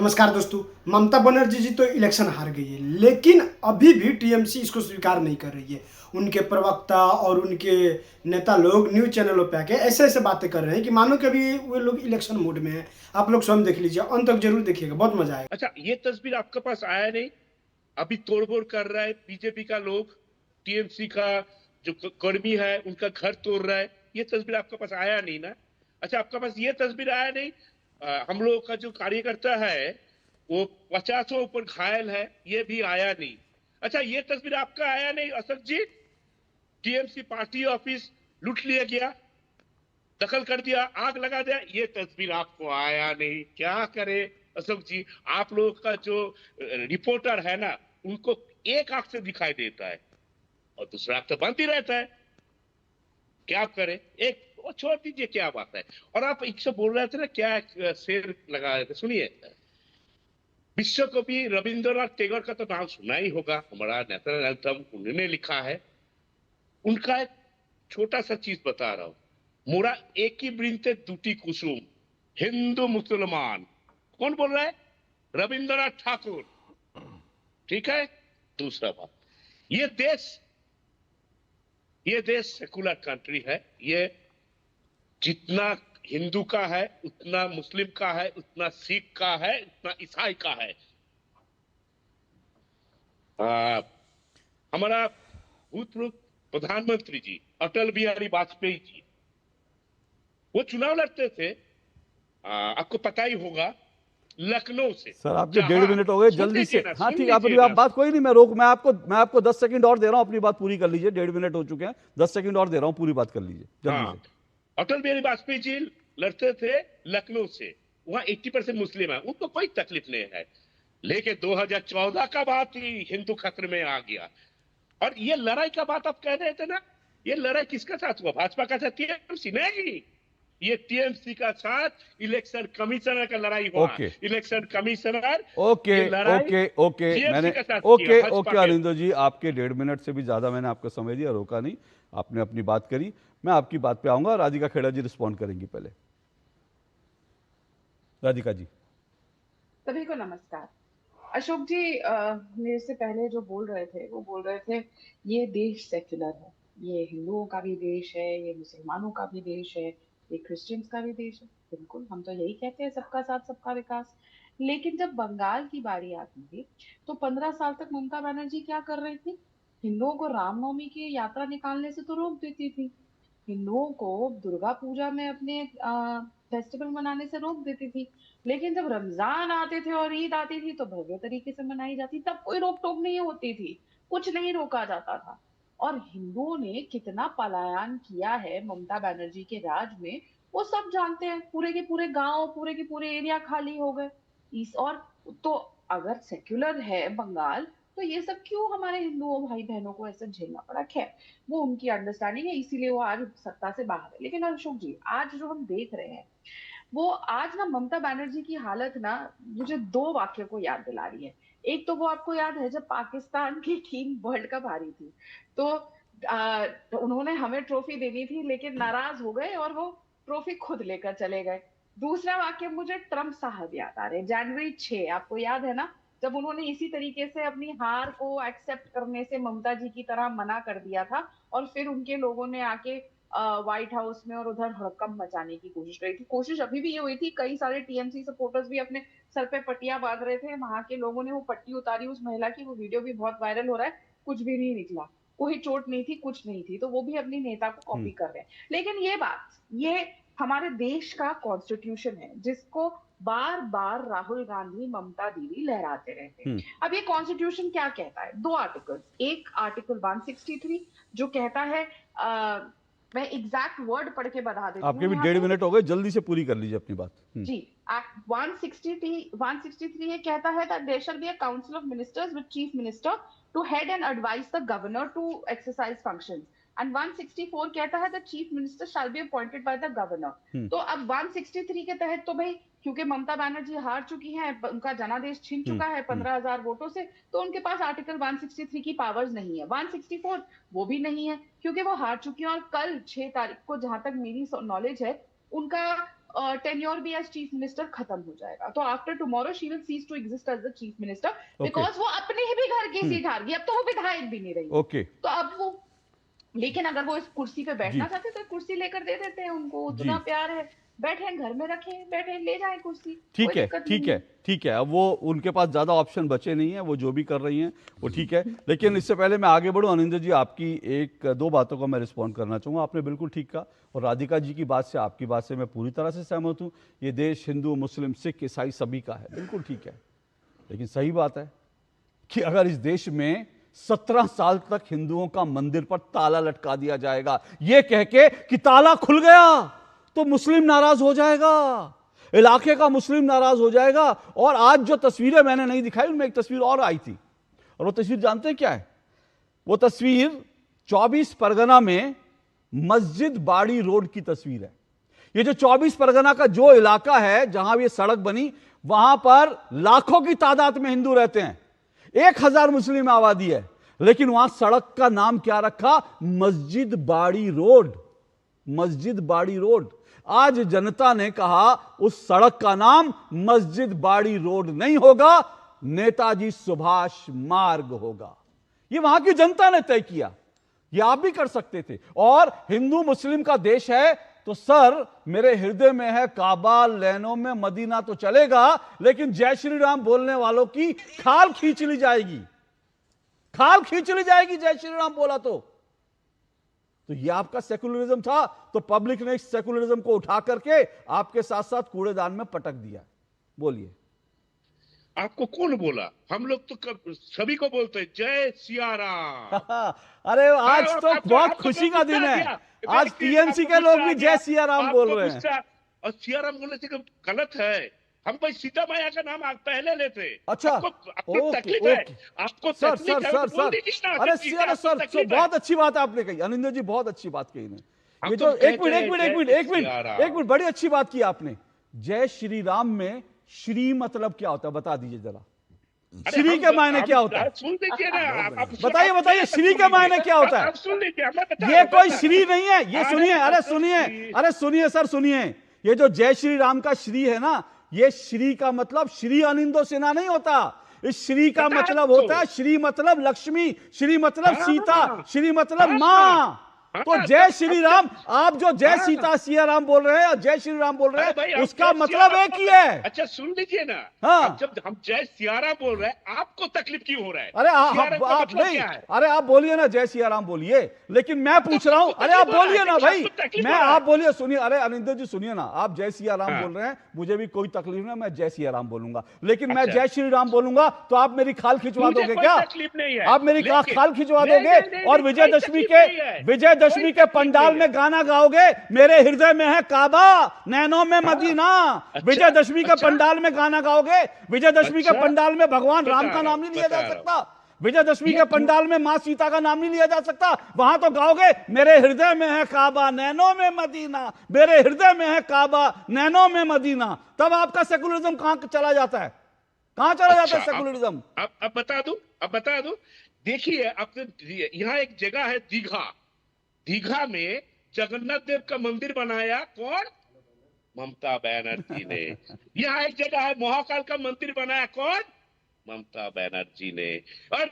नमस्कार दोस्तों। ममता बनर्जी जी तो इलेक्शन हार गई है, लेकिन अभी भी टीएमसी इसको स्वीकार नहीं कर रही है। उनके प्रवक्ता और उनके नेता लोग न्यूज़ चैनलों पे आके ऐसे-ऐसे बातें कर रहे हैं कि मानो कि अभी वो लोग इलेक्शन मोड में हैं। आप लोग स्वयं देख लीजिए, अंत तक ज़रूर देखिएगा, बहुत मज़ा आएगा। अच्छा, ये तस्वीर आपके पास आया नहीं? अभी तोड़-फोड़ कर रहा है बीजेपी का लोग, टीएमसी का जो कर्मी है उनका घर तोड़ रहा है। ये तस्वीर आपके पास आया नहीं ना? अच्छा, आपके पास ये तस्वीर आया नहीं? हम लोगों का जो कार्यकर्ता है वो 50 ऊपर घायल है, ये भी आया नहीं। अच्छा, ये तस्वीर आपका आया नहीं अशोक जी? टीएमसी पार्टी ऑफिस लूट लिया गया, दखल कर दिया, आग लगा दिया, ये तस्वीर आपको आया नहीं। क्या करे अशोक जी, आप लोगों का जो रिपोर्टर है ना, उनको एक आंख से दिखाई देता है और दूसरा आंख तो बंद ही रहता है। क्या आप करें? एक वो छोड़ दीजिए, क्या बात है। और आप एक से बोल रहे थे ना, क्या शेर लगा रहे थे, सुनिए। विश्व कवि रविंद्रनाथ टैगोर का तो नाम सुना ही होगा, हमारा नेशनल एंथम उन्होंने लिखा है। उनका एक छोटा सा चीज बता रहा हूं। मोरा एक ही वृंते दुटी कुसुम, हिंदू मुसलमान। कौन बोल रहा है? रविंद्रनाथ ठाकुर। ठीक है। दूसरा बात, ये देश ये देश सेकुलर कंट्री है। ये जितना हिंदू का है, उतना मुस्लिम का है, उतना सिख का है, उतना ईसाई का है। आ, हमारा भूतपूर्व प्रधानमंत्री जी अटल बिहारी वाजपेयी जी, वो चुनाव लड़ते थे, आपको पता ही होगा, लखनऊ से। सर आपके जहां 1.5 मिनट हो गए, सुन जल्दी लीजिए से। ना, हाँ सुन ठीक, आप लीजिए अभी आप ना। बात कोई नहीं, मैं आपको 10 सेकंड और दे रहा हूं, अपनी बात पूरी कर लीजिए। 1.5 मिनट हो चुके हैं, 10 सेकंड और दे रहा हूं, पूरी बात कर लीजिए जल्दी हाँ, से। अटल बिहारी वाजपेयी जी लड़ते थे लखनऊ से। वहां 80% मुस्लिम है, उनको कोई तकलीफ नहीं है। लेकिन 2014 का बात ही हिंदू खतरे में आ गया। और ये लड़ाई का बात आप कह रहे थे ना, ये लड़ाई किसका साथ हुआ? भाजपा का साथ? टीएमसी नहीं, ये टीएमसी का साथ इलेक्शन कमिश्नर का लड़ाई हुआ। ओके इलेक्शन कमिश्नर ओके ये लड़ाई ओके ओके टीएमसी मैंने का साथ किया, ओके भाजपा ओके के। अरिंदर जी, आपके 1.5 मिनट से भी ज्यादा मैंने आपको समय दिया, रोका नहीं। आपने अपनी बात करी, मैं आपकी बात पे आऊंगा। राधिका खेड़ा जी रिस्पॉन्ड करेंगी पहले। राधिका जी। सभी को नमस्कार। अशोक जी, मेरे से पहले जो बोल रहे थे वो बोल रहे थे ये देश सेक्युलर है, ये हिंदुओं का भी देश है, ये मुसलमानों का भी देश है, ये क्रिश्चियंस का भी देश है। बिल्कुल, हम तो यही कहते हैं, सबका साथ सबका विकास। लेकिन जब बंगाल की बारी आती थी तो 15 साल तक ममता बनर्जी क्या कर रही थी? हिंदुओं को रामनवमी की यात्रा निकालने से तो रोक देती थी, हिंदुओं को दुर्गा पूजा में अपने फेस्टिवल मनाने से रोक देती थी। लेकिन जब रमजान आते थे और ईद आती थी तो भव्य तरीके से मनाई जाती, तब कोई रोक टोक नहीं होती थी, कुछ नहीं रोका जाता था। और हिंदुओं ने कितना पलायन किया है ममता बनर्जी के राज में, वो सब जानते हैं। पूरे के पूरे गांव, पूरे के पूरे एरिया खाली हो गए। इस और तो अगर सेक्युलर है बंगाल, तो ये सब क्यों हमारे हिंदुओं भाई बहनों को ऐसे झेलना पड़ा? खैर, वो उनकी अंडरस्टैंडिंग है, इसीलिए वो आज सत्ता से बाहर है। लेकिन अशोक जी, आज जो हम देख रहे हैं वो आज ना ममता बनर्जी की हालत ना मुझे दो वाक्यों को याद दिला रही है। एक तो वो आपको याद है जब पाकिस्तान की टीम वर्ल्ड कप हारी थी, तो उन्होंने हमें ट्रॉफी देनी थी लेकिन नाराज हो गए और वो ट्रॉफी खुद लेकर चले गए। दूसरा वाक्य मुझे ट्रम्प साहब याद आ रहे हैं, जनवरी 6, आपको याद है ना, जब उन्होंने इसी तरीके से अपनी हार को एक्सेप्ट करने से ममता जी की तरह मना कर दिया था और फिर उनके लोगों ने आके व्हाइट हाउस में और उधर हड़कंप मचाने की कोशिश करी थी। कोशिश अभी भी ये हुई थी, कई सारे टीएमसी सपोर्टर्स भी अपने सर पे पट्टियां बांध रहे थे, वहां के लोगों ने वो पट्टी उतारी उस महिला की, वो वीडियो भी बहुत वायरल हो रहा है। कुछ भी नहीं निकला, कोई चोट नहीं थी, कुछ नहीं थी, तो वो भी अपनी नेता को कॉपी कर रहे हैं। लेकिन ये हमारे देश का कॉन्स्टिट्यूशन है जिसको बार बार राहुल गांधी, ममता दीदी लहराते रहते हैं। अब ये कॉन्स्टिट्यूशन क्या कहता है? दो आर्टिकल्स, एक आर्टिकल 163 जो कहता है, मैं एग्जैक्ट वर्ड पढ़ के बता देती आपके हूँ भी यहाँ डेढ़ पे। मिनट हो गए, जल्दी से पूरी कर लीजिए अपनी बात। जी, एक्ट 163 ये कहता है that there shall be a council of ministers with chief minister to head and advise the governor to exercise functions, and 164 कहता है the chief minister shall be appointed by the governor। तो अब 163 के तहत तो भाई, क्योंकि ममता बनर्जी हार चुकी हैं, उनका जनादेश छिन चुका है 15,000 वोटों से, तो उनके पास आर्टिकल 163 की पावर्स नहीं है। 164 वो भी नहीं है क्योंकि वो हार चुकी है। और कल 6 तारीख को, जहां तक मेरी नॉलेज है, उनका टेन्योर भी एज चीफ मिनिस्टर खत्म हो जाएगा। तो after tomorrow she will cease to exist as the chief minister, because वो अपने ही भी घर की सीट हार गई, अब तो वो विधायक भी नहीं रही। ओके तो अब वो, लेकिन अगर वो इस कुर्सी पे बैठना जी चाहते तो कुर्सी लेकर दे देते हैं उनको, जी उतना प्यार है, बैठे घर में रखें, बैठे ले जाए कुर्सी, ठीक कोई है दिक्कत ठीक नहीं है ठीक है। अब वो उनके पास ज़्यादा ऑप्शन बचे नहीं है, वो जो भी कर रही हैं वो ठीक है। लेकिन इससे पहले मैं आगे बढ़ूं, अनिंदर जी आपकी एक दो बातों का मैं रिस्पॉन्ड करना चाहूँगा। आपने बिल्कुल ठीक कहा, और राधिका जी की बात से, आपकी बात से मैं पूरी तरह से सहमत हूँ। ये देश हिंदू, मुस्लिम, सिख, ईसाई सभी का है, बिल्कुल ठीक है। लेकिन सही बात है कि अगर इस देश में 17 साल तक हिंदुओं का मंदिर पर ताला लटका दिया जाएगा, यह कह के कि ताला खुल गया, तो मुस्लिम नाराज हो जाएगा, इलाके का मुस्लिम नाराज हो जाएगा। और आज जो तस्वीरें मैंने नहीं दिखाई, उनमें एक तस्वीर और आई थी, और वो तस्वीर जानते हैं क्या है? वो तस्वीर 24 परगना में मस्जिद बाड़ी रोड की तस्वीर है। ये जो 24 परगना का जो इलाका है जहां ये सड़क बनी, वहां पर लाखों की तादाद में हिंदू रहते हैं, 1000 मुस्लिम आबादी है, लेकिन वहां सड़क का नाम क्या रखा? मस्जिद बाड़ी रोड। मस्जिद बाड़ी रोड। आज जनता ने कहा उस सड़क का नाम मस्जिद बाड़ी रोड नहीं होगा, नेताजी सुभाष मार्ग होगा। ये वहां की जनता ने तय किया, ये आप भी कर सकते थे। और हिंदू मुस्लिम का देश है, तो सर मेरे हृदय में है काबा, लैनो में मदीना तो चलेगा, लेकिन जय श्री राम बोलने वालों की खाल खींच ली जाएगी, खाल खींच ली जाएगी जय श्री राम बोला तो ये आपका सेकुलरिज्म था, तो पब्लिक ने इस सेकुलरिज्म को उठा करके आपके साथ साथ कूड़ेदान में पटक दिया। बोलिए। आपको कौन बोला? हम लोग तो सभी को बोलते हैं जय सिया राम। अरे आज तो आपको- बहुत आपको खुशी का गुस्सा दिन आ है, गया। आज टीएमसी के लोग भी जय सिया राम बोल रहे हैं। और सिया राम बोलने से गलत है। हम भाई सीता मैया का नाम पहले लेते। अच्छा, आपको ओके, तकलीफ है, ओके। आपको सर तकलीफ सर है, सर तो बोल सर दीजिए ना, अरे कि सर आपको सर तकलीफ है। बहुत अच्छी बात आपने कही अनिंदर जी, बहुत अच्छी बात कही ने। हम ये तो जो कहते एक मिनट हैं एक मिनट एक मिनट जय एक मिनट सिया राम। एक मिनट बड़ी अच्छी बात की आपने। जय श्री राम में श्री मतलब क्या होता है, बता दीजिए जरा। अरे श्री हम- के मायने हम- क्या होता है? सुन लीजिए ना बताइए बताइए, श्री के मायने क्या होता है? आप सुन लीजिए, मैं बता ये रहा हूं, कोई बता श्री नहीं है, ये अरे सुनिए, अरे तो सुनिए, श्री- अरे सुनिए सर, सुनिए। ये जो जय श्री राम का श्री है ना, ये श्री का मतलब श्री अनिंदो सिन्हा नहीं होता। इस श्री का बता मतलब तो। होता है श्री मतलब लक्ष्मी, श्री मतलब हाँ, सीता, श्री मतलब हाँ, माँ। तो हाँ, जय तब- श्री राम, आप जो जय हाँ। सीता सिया राम बोल रहे हैं और जय श्री राम बोल रहे अरे भाई, हैं, आप उसका जय मतलब सिया एक राम ही बोल रहे हैं। है। अच्छा सुन लीजिए ना, हाँ। अब जब हम जय सियाराम बोल रहे हैं, आपको तकलीफ क्यों हो रहा है? अरे सियाराम का आप मतलब नहीं, क्या है? अरे आप बोलिए ना जय सिया राम बोलिए, लेकिन मैं पूछ रहा हूं, आपको अरे आप तकलीफ हो रहा बोलिए है, ना भाई, आपको तकलीफ मैं हो रहा है। आप बोलिए, सुनिए। अरे अनिंदर जी सुनिए ना, आप जय सिया राम हाँ। बोल रहे हैं, मुझे भी कोई तकलीफ नहीं, मैं जय सिया राम बोलूंगा, लेकिन मैं अच्छा। जय श्री राम बोलूंगा तो आप मेरी खाल खिंचवा मुझे दोगे कोई क्या? तकलीफ नहीं है, आप मेरी लेकिन- खाल खिंचवा नहीं, दोगे? नहीं, नहीं, और कोई विजयदशमी तकलीफ के नहीं है। विजयदशमी कोई के तकलीफ पंडाल नहीं है। में गाना गाओगे, मेरे हृदय में है काबा, नैनों में मदीना। अच्छा, विजयदशमी के अच्छा। पंडाल में गाना गाओगे, विजयदशमी के अच्छा। पंडाल में भगवान बता राम का रहा नाम हूं, नहीं लिया जा बता रहा हूं। सकता, विजयदशमी ये के तू- पंडाल में मां सीता का नाम नहीं लिया जा सकता। वहां तो गाओगे मेरे हृदय में है काबा, नैनों में मदीना, मेरे हृदय में है काबा, नैनों में मदीना। तब आपका सेकुलरिज्म कहां चला जाता है? कहां चला जाता है अच्छा, सेकुलरिज्म? अब बता दूं। देखिए, आपने यहाँ एक जगह है दीघा। दीघा में जगन्नाथ देव का मंदिर बनाया कौन? ममता बनर्जी ने। यहाँ एक जगह है महाकाल का मंदिर बनाया कौन? ममता बनर्जी ने। और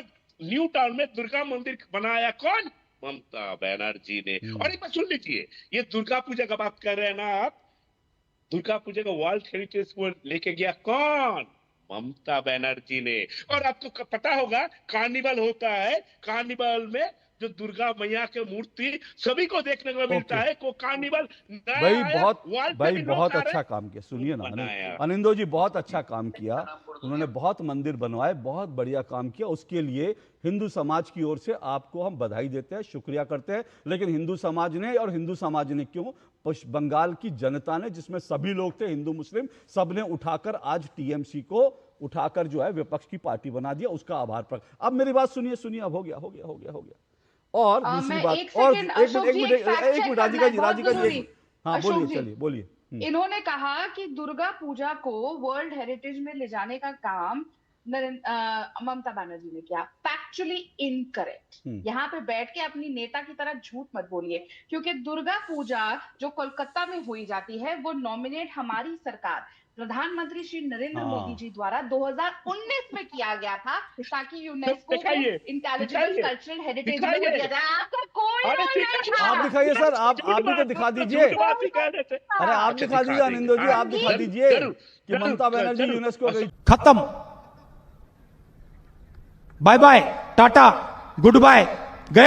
न्यू टाउन में दुर्गा मंदिर बनाया कौन? ममता बनर्जी ने। और एक बात सुन लीजिए, ये दुर्गा पूजा का बात कर रहे हैं ना आप, दुर्गा पूजा का वर्ल्ड हेरिटेज को लेके गया कौन? ममता बनर्जी ने। और आपको पता होगा कार्निवल होता है, कार्निवल में जो दुर्गा मैया के मूर्ति सभी को देखने को मिलता है, को कार्निवल नया भाई आया, बहुत वर्ल्ड भाई पे भी बहुत लोग आ रहे अच्छा हैं। काम किया। सुनिए ना बनाया। अनिंदो जी, बहुत अच्छा काम किया, उन्होंने बहुत मंदिर बनवाए, बहुत बढ़िया काम किया। उसके लिए हिंदू समाज की ओर से आपको हम बधाई देते हैं, शुक्रिया करते हैं। लेकिन हिंदू समाज ने, और हिंदू समाज ने क्यों, पश्चिम बंगाल की जनता ने, जिसमें सभी लोग थे, हिंदू मुस्लिम, सबने उठाकर आज टीएमसी को उठाकर जो है विपक्ष की पार्टी बना दिया, उसका आभार प्रकट। अब मेरी बात सुनिए, सुनिए, अब हो गया हो गया हो गया हो गया। और दूसरी मैं बात, एक और सेकंड, एक अशोक मिनट जी, एक एक मिनट fact एक check मिनट करना राधिका है, जी, बहुत राधिका जी जरूरी। हाँ अशोक बोलिए, जी, चलिए बोलिए। इन्होंने कहा कि दुर्गा पूजा को वर्ल्ड हेरिटेज में ले जाने का काम ममता बनर्जी ने किया। Fact factually incorrect. यहाँ पे बैठ के अपनी नेता की तरह झूठ मत बोलिए, क्योंकि दुर्गा पूजा जो कोलकाता में हुई जाती है वो नॉमिनेट हमारी सरकार प्रधानमंत्री श्री नरेंद्र मोदी जी द्वारा 2019 में किया गया था, ताकि यूनेस्को को दिखाइए, इंटेलिजिबल दिखाइए, कल्चरल हेरिटेज में दिखाइए। दिया जाए। आपका कोई अरे रोल ठीक नहीं है, था। आप दिखाइए सर, आप भी तो दिखा दीजिए। झूठबाजी कर रहे थे। अरे आप अच्छा, दिखा दिखा दीजिए आनंदो जी, देंगे। आप दिखा जरूर, दीजिए जरूर, कि जरूर, ममता बनर्जी जरूर। यूनेस्को गई। खत्म। Bye bye, tata, good bye.